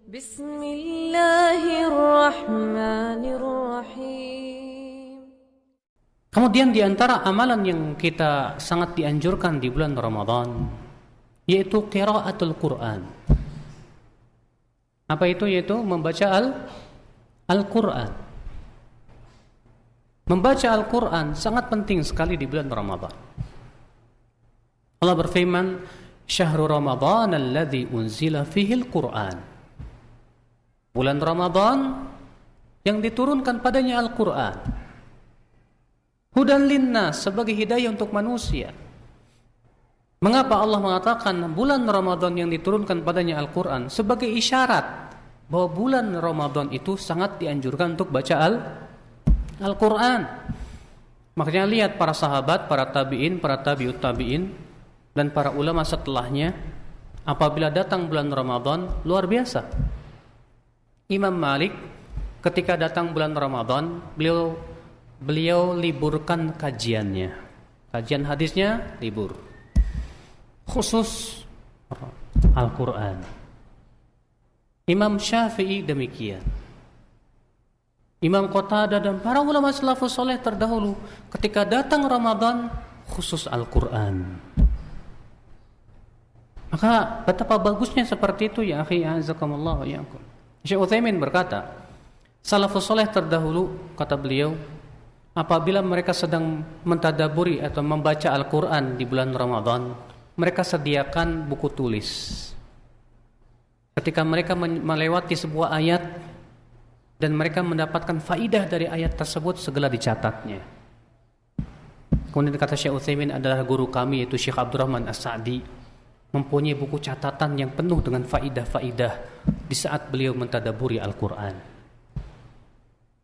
بسم الله الرحمن الرحيم. Kemudian di antara amalan yang kita sangat dianjurkan di bulan Ramadan yaitu qiraatul Quran. Apa itu? Yaitu membaca Al-Quran. Membaca Al-Quran sangat penting sekali di bulan Ramadan. Allah berfirman, "Syahrul Ramadan alladzi unzila fihi al-Quran." Bulan Ramadan yang diturunkan padanya Al-Quran. Hudan linnas, sebagai hidayah untuk manusia. Mengapa Allah mengatakan bulan Ramadan yang diturunkan padanya Al-Quran? Sebagai isyarat bahwa bulan Ramadan itu sangat dianjurkan untuk baca Al-Quran. Makanya lihat para sahabat, para tabi'in, para tabi'ut tabi'in, dan para ulama setelahnya, apabila datang bulan Ramadan, luar biasa. Imam Malik ketika datang bulan Ramadan, beliau liburkan kajiannya. Kajian hadisnya libur. Khusus Al-Quran. Imam Syafi'i demikian. Imam Qatadah dan para ulama salafus saleh terdahulu ketika datang Ramadan khusus Al-Quran. Maka betapa bagusnya seperti itu ya akhi, azakumullah wa iyyakum. Syekh Utsaimin berkata, salafus saleh terdahulu, kata beliau, apabila mereka sedang mentadaburi atau membaca Al-Quran di bulan Ramadan, mereka sediakan buku tulis. Ketika mereka melewati sebuah ayat dan mereka mendapatkan faidah dari ayat tersebut, segera dicatatnya. Kemudian kata Syekh Utsaimin adalah guru kami, yaitu Syekh Abdurrahman As-Sa'di, mempunyai buku catatan yang penuh dengan faidah-faidah di saat beliau mentadaburi Al-Quran.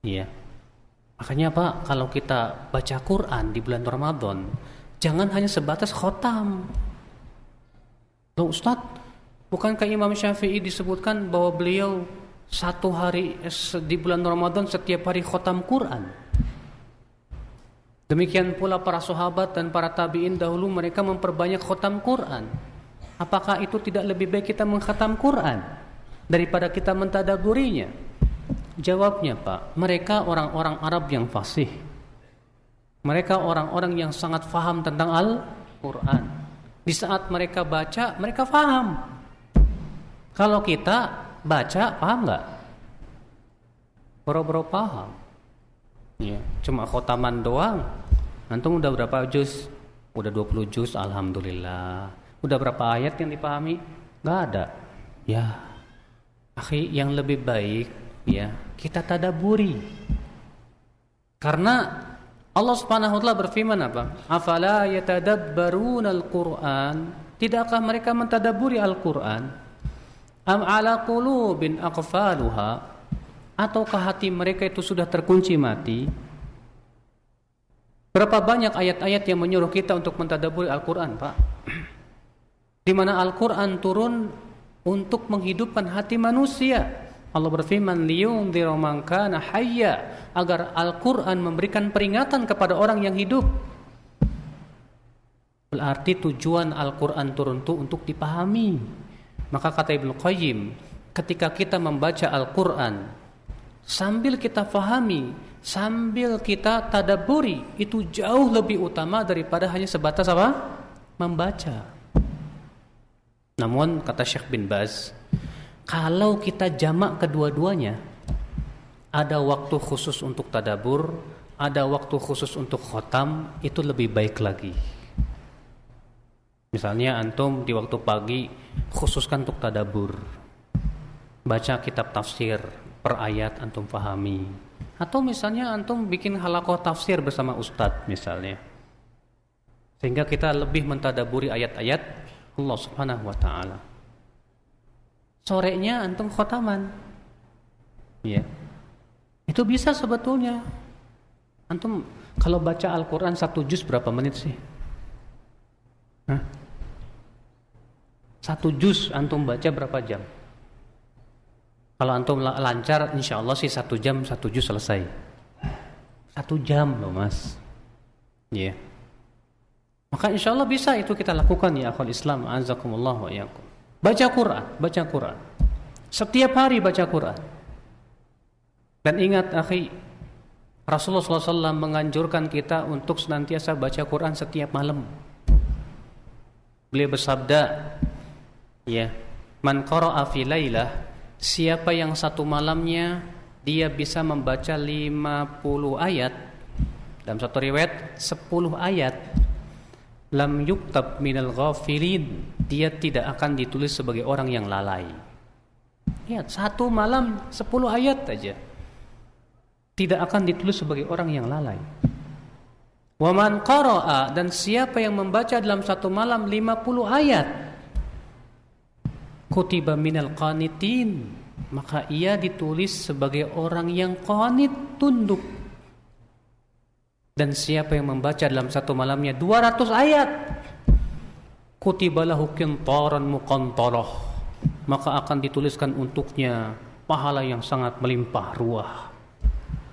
Iya. Makanya Pak, kalau kita baca Quran di bulan Ramadan, jangan hanya sebatas khotam. Loh Ustaz, bukankah Imam Syafi'i disebutkan bahwa beliau satu hari di bulan Ramadan setiap hari khotam Quran? Demikian pula para sahabat dan para tabi'in dahulu, mereka memperbanyak khotam Quran. Apakah itu tidak lebih baik kita mengkhatam Quran daripada kita mentadaburinya? Jawabnya Pak, mereka orang-orang Arab yang fasih. Mereka orang-orang yang sangat faham tentang Al-Quran. Di saat mereka baca, mereka faham. Kalau kita baca, paham nggak? Boro-boro paham. Ya, cuma khotaman doang. Antum udah berapa juz? Udah 20 juz, alhamdulillah. Udah berapa ayat yang dipahami? Nggak ada. Ya, akhi, yang lebih baik ya kita tadaburi. Karena Allah Subhanahu wa taala berfirman apa? Afala yatadabbaruna al-Qur'an? Tidakkah mereka mentadaburi Al-Qur'an? Am ala qulubin aqfaluha? Ataukah hati mereka itu sudah terkunci mati? Berapa banyak ayat-ayat yang menyuruh kita untuk mentadaburi Al-Qur'an, Pak? Di mana Al-Quran turun untuk menghidupkan hati manusia. Allah berfirman, liyundziru man kana hayya, agar Al-Quran memberikan peringatan kepada orang yang hidup. Berarti tujuan Al-Quran turun itu untuk dipahami. Maka kata Ibnu Qayyim, ketika kita membaca Al-Quran sambil kita fahami, sambil kita tadabburi, itu jauh lebih utama daripada hanya sebatas apa? Membaca. Namun kata Syekh bin Baz, kalau kita jamak kedua-duanya, ada waktu khusus untuk tadabur, ada waktu khusus untuk khotam, itu lebih baik lagi. Misalnya antum di waktu pagi khususkan untuk tadabur, baca kitab tafsir per ayat antum pahami. Atau misalnya antum bikin halaqah tafsir bersama ustadz misalnya, sehingga kita lebih mentadaburi ayat-ayat Allah Subhanahu wa taala. Sorenya antum khotaman. Ya. Itu bisa sebetulnya. Antum kalau baca Al-Qur'an 1 juz berapa menit sih? Hah? 1 juz antum baca berapa jam? Kalau antum lancar insyaallah sih 1 jam 1 juz selesai. 1 jam loh, Mas. Ya. Maka insya Allah bisa itu kita lakukan ya akhul Islam, azakumullah wa iyyakum. Baca Quran, baca Quran. Setiap hari baca Quran. Dan ingat akhi, Rasulullah SAW menganjurkan kita untuk senantiasa baca Quran setiap malam. Beliau bersabda, ya, man qara'a fi lailah, siapa yang satu malamnya dia bisa membaca 50 ayat, dalam satu riwayat 10 ayat, lam yuktab minal ghafilin, dia tidak akan ditulis sebagai orang yang lalai. Lihat, satu malam 10 ayat aja, tidak akan ditulis sebagai orang yang lalai. Wa man qara'a, dan siapa yang membaca dalam satu malam 50 ayat, kutiba minal qanitin, maka ia ditulis sebagai orang yang qanit, tunduk. Dan siapa yang membaca dalam satu malamnya 200 ayat, kutiba lahu qintaran muqantarah, maka akan dituliskan untuknya pahala yang sangat melimpah ruah.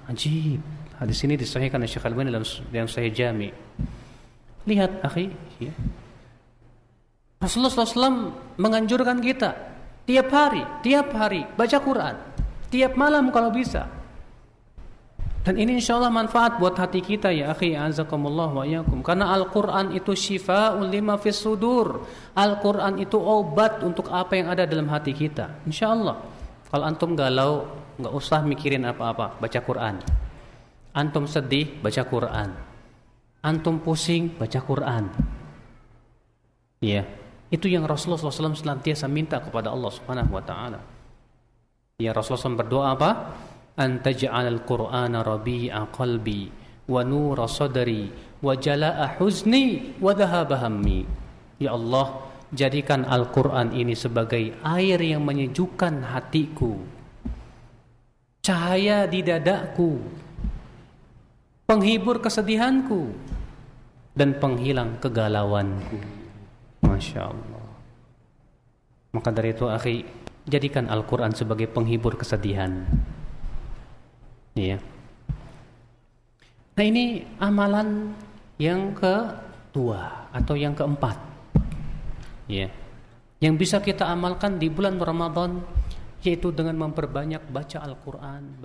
Ajib. Hadis ini disahihkan oleh Syekh Al-Albani dalam Sahih Jami'. Lihat akhi, ya. Rasulullah SAW menganjurkan kita tiap hari baca Quran, tiap malam kalau bisa. Dan ini insyaallah manfaat buat hati kita ya akhi, azakumullah wa iyyakum. Karena Al-Quran itu syifa'un lima fis sudur. Al-Quran itu obat untuk apa yang ada dalam hati kita. Insyaallah. Kalau antum galau, enggak usah mikirin apa-apa, baca Quran. Antum sedih, baca Quran. Antum pusing, baca Quran. Ya, itu yang Rasulullah SAW senantiasa minta kepada Allah Subhanahu wa taala. Ya, Rasulullah SAW berdoa apa? Antaj'alal Qur'ana rabi'a qalbi wa nura sadri wa jalaa huzni wa dhahaba hammi. Ya Allah, jadikan Al-Qur'an ini sebagai air yang menyejukkan hatiku, cahaya di dadaku, penghibur kesedihanku, dan penghilang kegalauanku. Masya Allah. Maka dari itu akhi, jadikan Al-Quran sebagai penghibur kesedihan. Ya. Nah ini amalan yang kedua atau yang keempat, ya, yang bisa kita amalkan di bulan Ramadan, yaitu dengan memperbanyak baca Al-Quran.